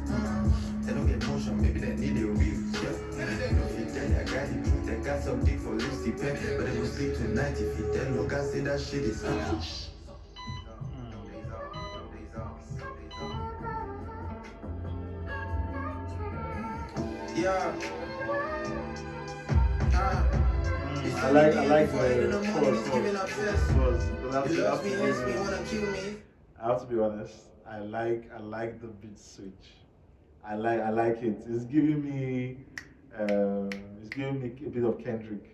They don't get motion, maybe they need a wheelchair. If you tell ya guy the truth, they got something for lipstick pen. But they will sleep tonight if you tell no guy say that shit is yeah. I like the chorus. I have to be honest. I like the beat switch. I like it. It's giving me a bit of Kendrick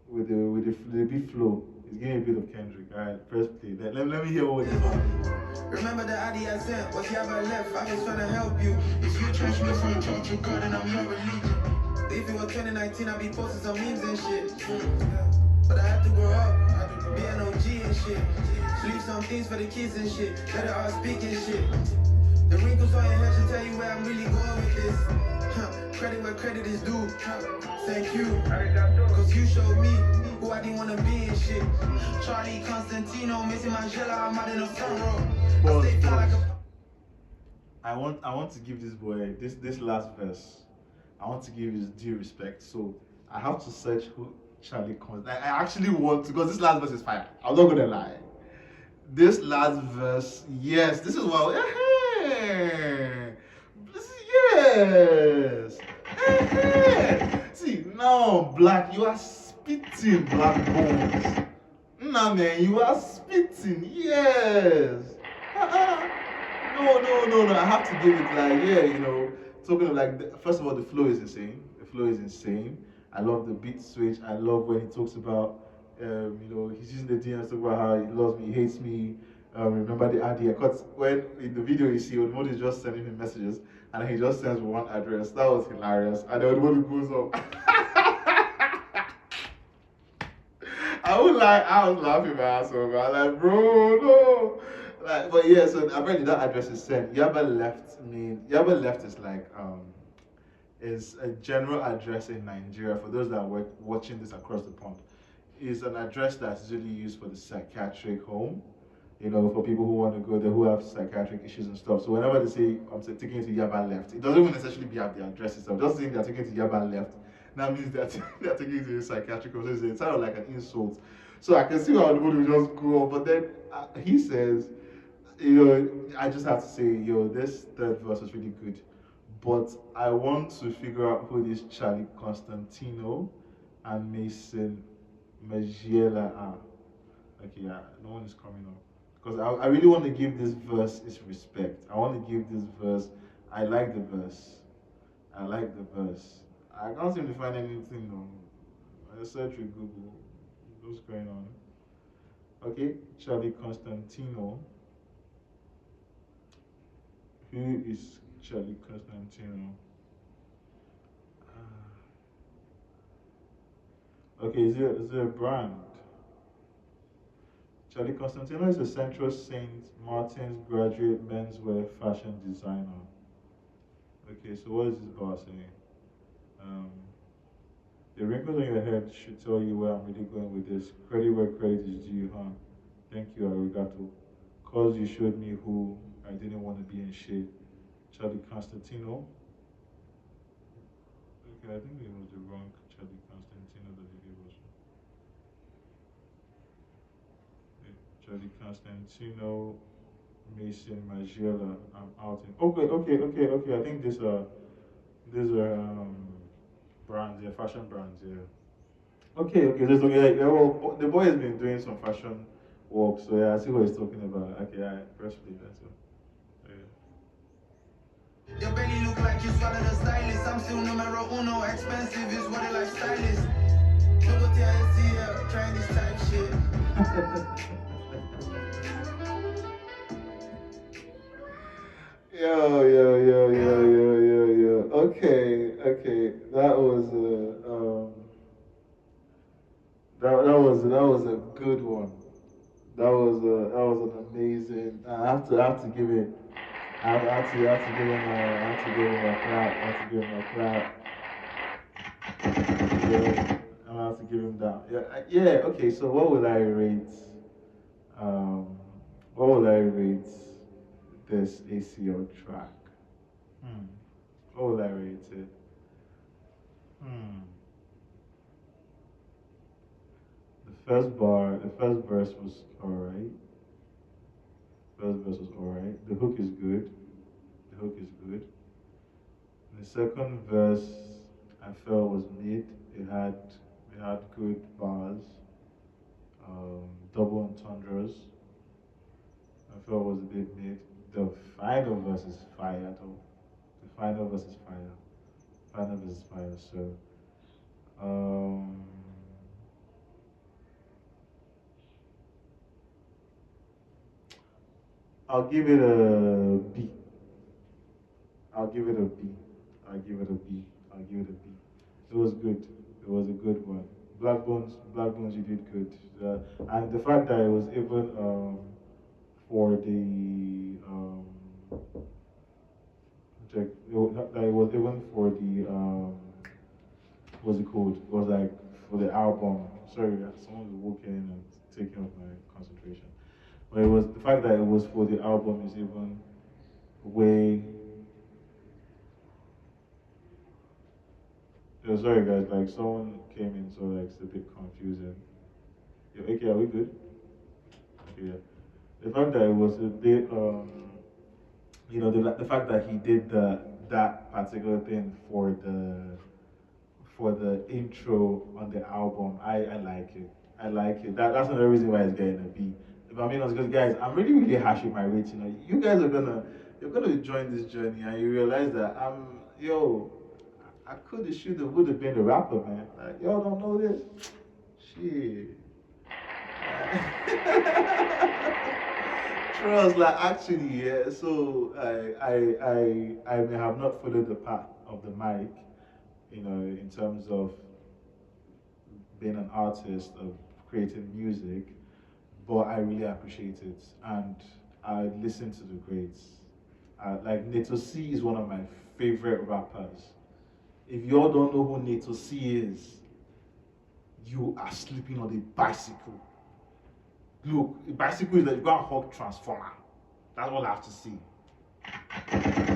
with the beat flow. It's giving me a bit of Kendrick. All right, press play. Let me hear what it's on. Remember the ID I sent? What's you ever left? I was trying to help you. If you trench me from church, you God and I'm your religion. If it was 2019, I'd be posting some memes and shit. But I had to grow up, be an OG and shit. Leave some things for the kids and shit. Better all speak and shit. The wrinkles on your head should tell you where I'm really going with this. Credit where credit is due. Thank you. Cause you showed me who I didn't want to be and shit. Charlie Constantino missing my shell, I'm out in the front row. I stay fly like a... I want to give this boy this last verse. I want to give his due respect. So I have to search who Charlie Constantino. I actually want to, because this last verse is fire. I'm not gonna lie. This last verse, yes, this is what. Yes. See, now, Blaq, you are spitting, Black Bones. Nah, man, you are spitting, yes. No. I have to give it like, yeah, you know, talking of like, first of all, the flow is insane. The flow is insane. I love the beat switch. I love when he talks about, you know, he's using the DMs to talk about how he loves me, he hates me. Remember the idea? Because when in the video you see Odumodu is just sending him messages and he just sends one address. That was hilarious. And then Odumodu goes up. I was laughing my ass off. I was like, bro, no. Like, but yeah, so apparently that address is sent. Yaba left is a general address in Nigeria for those that are watching this across the pond. Is an address that's usually used for the psychiatric home. for people who want to go there who have psychiatric issues and stuff. So whenever they say taking you to Yaba left, it doesn't even necessarily be at the address itself. Just saying they're taking you to Yaba left, that means they're, they're taking you to a psychiatric hospital. It sounds like an insult. So I can see how the movie will just go on. But then he says, I just have to say, this third verse is really good. But I want to figure out who this Charlie Constantino and Mason Magiela are. Okay, yeah, no one is coming up. Because I really want to give this verse its respect. I want to give this verse, I like the verse. I like the verse. I can't seem to find anything though. I search with Google. What's going on? Okay, Charlie Constantino. Who is Charlie Constantino? Okay, is there a brand? Charlie Constantino is a Central Saint Martin's graduate menswear fashion designer. Okay, so what is this bar saying? Um, the wrinkles on your head should tell you where I'm really going with this. Credit where credit is due, huh? Thank you, arigato. Cause you showed me who I didn't want to be in shade. Charlie Constantino. Okay, I think it was the wrong Charlie Constantino that he gave us. Charlie Constantino, Mason Magiela. I'm out in. Okay. I think these are brands, yeah, fashion brands, yeah. Okay. There's okay. Yeah, well, the boy has been doing some fashion work, so yeah, I see what he's talking about. Okay, I press play. That's it. Your belly look like you swallowed a stylist. I'm still numero uno, expensive is what a lifestyle is. Double TISC, trying this type shit. Yo. Okay. That was a good one. That was an amazing. I have to give it. I have to give him a clap. I have to give him a clap. Yeah, I have to give him that. Yeah. Okay. So what will I rate? Um, what will I rate this ACO track? Hmm. What will I rate it? Hmm. The first verse was alright. First verse was alright. The hook is good. The hook is good. The second verse I felt was mid. It had good bars, double entendres. I felt was a bit mid. The final verse is fire though. The final verse is fire. Final verse is fire. So um, I'll give it a B. I'll give it a B. I'll give it a B. I'll give it a B. It was good. It was a good one. Black Bones, you did good. And the fact that it was even for the that it was even for the what's it called? It was like for the album. Sorry, someone's walking in and taking off my concentration. But it was the fact that it was for the album is even way. Sorry guys, like someone came in, so like it's a bit confusing. Yeah, okay, are we good? Okay, yeah. The fact that it was a bit, the fact that he did that particular thing for the intro on the album, I like it. I like it. That's another reason why it's getting a B. If I'm being honest, because guys, I'm really harsh with my rating. You guys you're gonna join this journey and you realize that I coulda, shoulda, woulda been a rapper, man. Like y'all don't know this. Shit. Trust, like actually, yeah. So I may have not followed the path of the mic, in terms of being an artist, of creating music, but I really appreciate it. And I listen to the greats. Like Nato C is one of my favorite rappers. If y'all don't know who Nato C is, you are sleeping on a bicycle. Look, bicycle is that you go and hug transformer. That's all I have to say.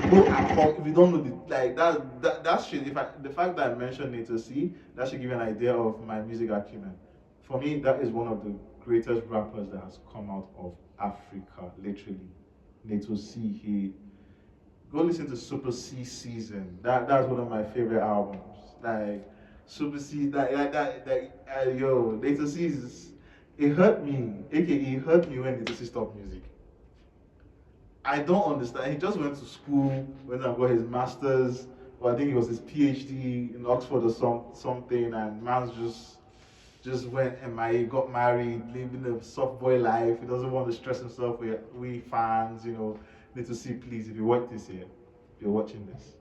Go and hug. If you don't know the like that shit. If I the fact that I mentioned Nato C, that should give you an idea of my music acumen. For me, that is one of the greatest rappers that has come out of Africa, literally. Nato C, he go listen to Super C Season. That's one of my favorite albums. Like Super C, yo, Nato C is it hurt me. AKA it hurt me when Nato C stopped music. I don't understand. He just went to school, went and got his master's, or I think it was his PhD in Oxford or something, and man's just went MIA, got married, living a soft boy life. He doesn't want to stress himself with we fans, Need to see, please, if you watch this here, if you're watching this,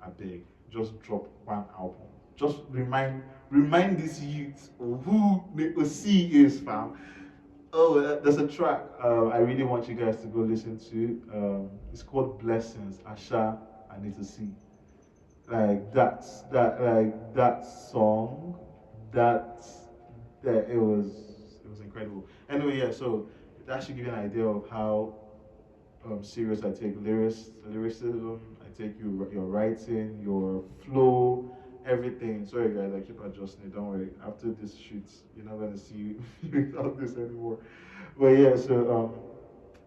I beg, just drop one album. Just remind these youths who C is, fam. Oh, there's a track I really want you guys to go listen to. It's called Blessings, Asha, I Need to See. That song, that it was incredible. Anyway, yeah, so that should give you an idea of how serious I take lyricism, I take your writing, your flow, everything. Sorry guys, I keep adjusting it. Don't worry. After this shoot, you're not gonna see me without this anymore. But yeah, so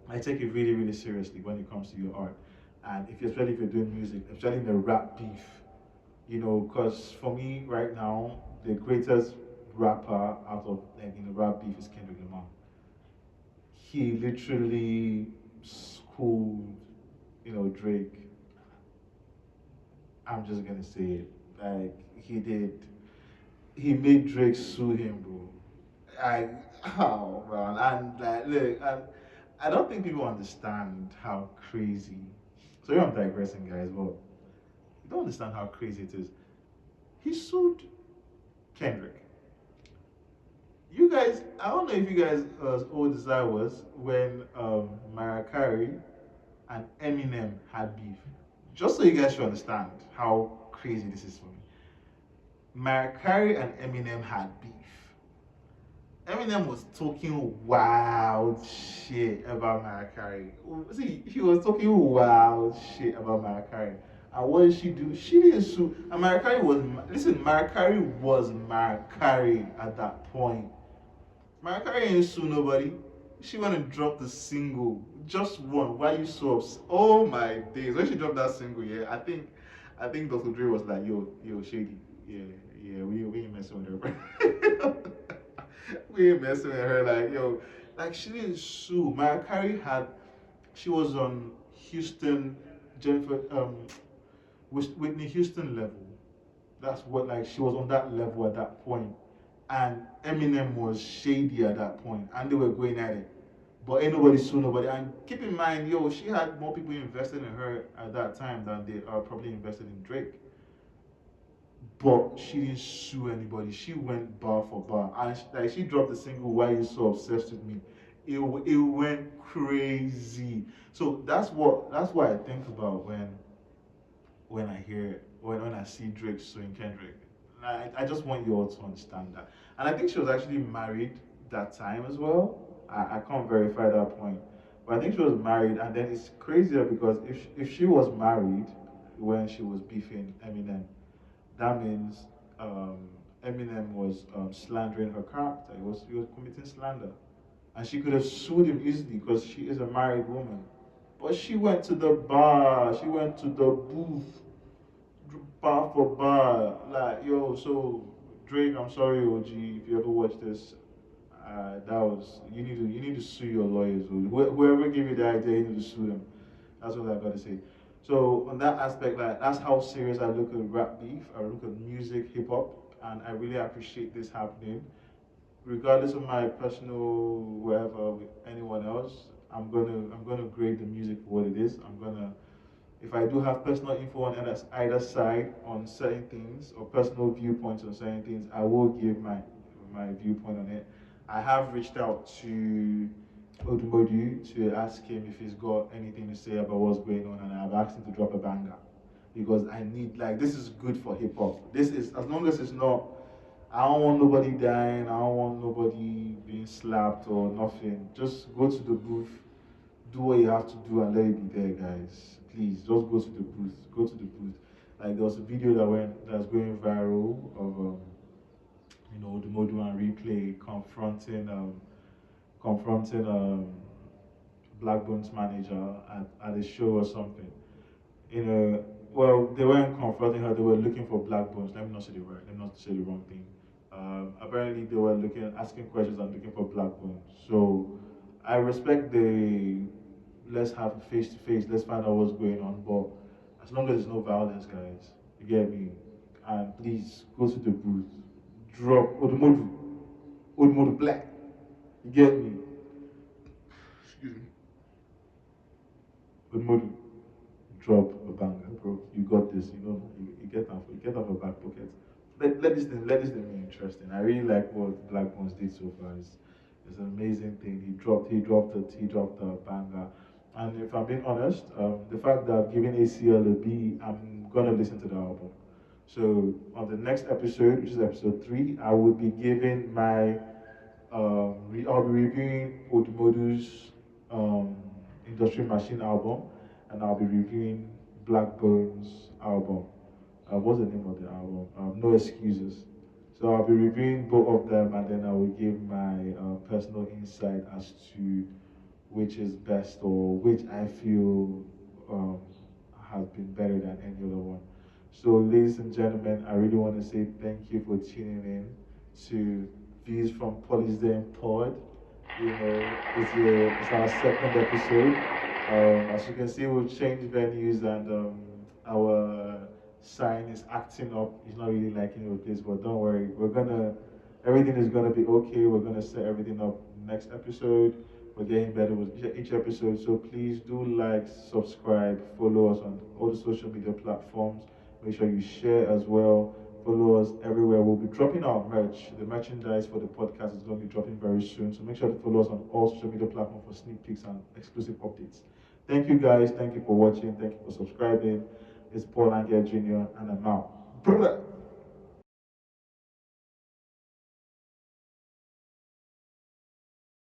I take it really, really seriously when it comes to your art, and especially if you're doing music, especially in the rap beef, because for me right now, the greatest rapper out of like in the rap beef is Kendrick Lamar. He literally schooled, Drake. I'm just gonna say it. Like he did. He made Drake sue him, bro. I oh man, and like look, and I don't think people understand how crazy. Sorry, I'm digressing, guys, but you don't understand how crazy it is. He sued Kendrick. You guys, I don't know if you guys as old as I was when Mariah Carey and Eminem had beef. Just so you guys should understand how crazy this is for me. Mariah Carey and Eminem had beef. Eminem was talking wild shit about Mariah Carey. See, he was talking wild shit about Mariah Carey. And what did she do? She didn't sue. And Mariah Carey was, listen, Mariah Carey was Mariah Carey at that point. Mariah Carey ain't sue nobody. She went and dropped the single, just one. Why you so upset? Oh my days! When she dropped that single, yeah, I think Dr. Dre was like, yo, Shady, yeah, we ain't messing with her. We ain't messing with her, like, yo, like she didn't sue. Mariah Carey she was on Houston, Jennifer, Whitney Houston level. That's what, like, she was on that level at that point. And Eminem was shady at that point, and they were going at it. But ain't nobody sue nobody. And keep in mind, yo, she had more people invested in her at that time than they are probably invested in Drake. But she didn't sue anybody. She went bar for bar, and she dropped the single "Why You So Obsessed with Me." It went crazy. So that's what I think about when I hear when I see Drake suing Kendrick. I just want you all to understand that. And I think she was actually married that time as well. I can't verify that point, but I think she was married. And then it's crazier because if she was married when she was beefing Eminem, that means Eminem was slandering her character. He was committing slander, and she could have sued him easily because she is a married woman. But she went to the bar. She went to the booth bar for bar. Like, yo, so Drake, I'm sorry, OG, if you ever watch this, that was you need to sue your lawyers. Whoever gave you the idea, you need to sue them. That's what I gotta say. So on that aspect, like that's how serious I look at rap beef. I look at music, hip hop, and I really appreciate this happening. Regardless of my personal whatever with anyone else, I'm gonna grade the music for what it is. If I do have personal info on either side on certain things or personal viewpoints on certain things, I will give my viewpoint on it. I have reached out to Odumodu to ask him if he's got anything to say about what's going on, and I've asked him to drop a banger because I need, like, this is good for hip hop. This is, as long as it's not I don't want nobody dying. I don't want nobody being slapped or nothing. Just go to the booth, do what you have to do, and let it be there, guys. Please, just go to the booth. Go to the booth. Like there was a video that's going viral of the Modu and replay confronting Blackbone's manager at a show or something. Well, they weren't confronting her, they were looking for Black Bones. Let me not say the wrong thing. Apparently, they were asking questions and looking for Black Bones. So, I respect the let's have face to face, let's find out what's going on. But as long as there's no violence, guys, you get me? And please go to the booth, drop OdumoduBlck, you get me? Excuse me. Odumodu, drop a banger, bro. You got this. You get off your back pocket. Let this thing be interesting. I really like what Black Bones did so far. It's an amazing thing. He dropped a banger. And if I'm being honest, the fact that I've given ACL a B, I'm gonna listen to the album. So on the next episode, which is episode 3, I will be giving my I'll be reviewing Odumodu's um, Industry Machine album, and I'll be reviewing Blackbone's album. What's the name of the album? No Excuses. So I'll be reviewing both of them, and then I will give my personal insight as to which is best or which I feel um, has been better than any other one. So, ladies and gentlemen, I really want to say thank you for tuning in to Views from Pauly's Day Pod. It's our second episode. As you can see, we've changed venues and our sign is acting up. He's not really liking with this, but don't worry. Everything is gonna be okay. We're gonna set everything up next episode. We're getting better with each episode. So please do like, subscribe, follow us on all the social media platforms. Make sure you share as well. Follow us everywhere. We'll be dropping our merch. The merchandise for the podcast is going to be dropping very soon. So make sure to follow us on all social media platforms for sneak peeks and exclusive updates. Thank you guys. Thank you for watching. Thank you for subscribing. It's Paul Angya Jr. and I'm out. Brother.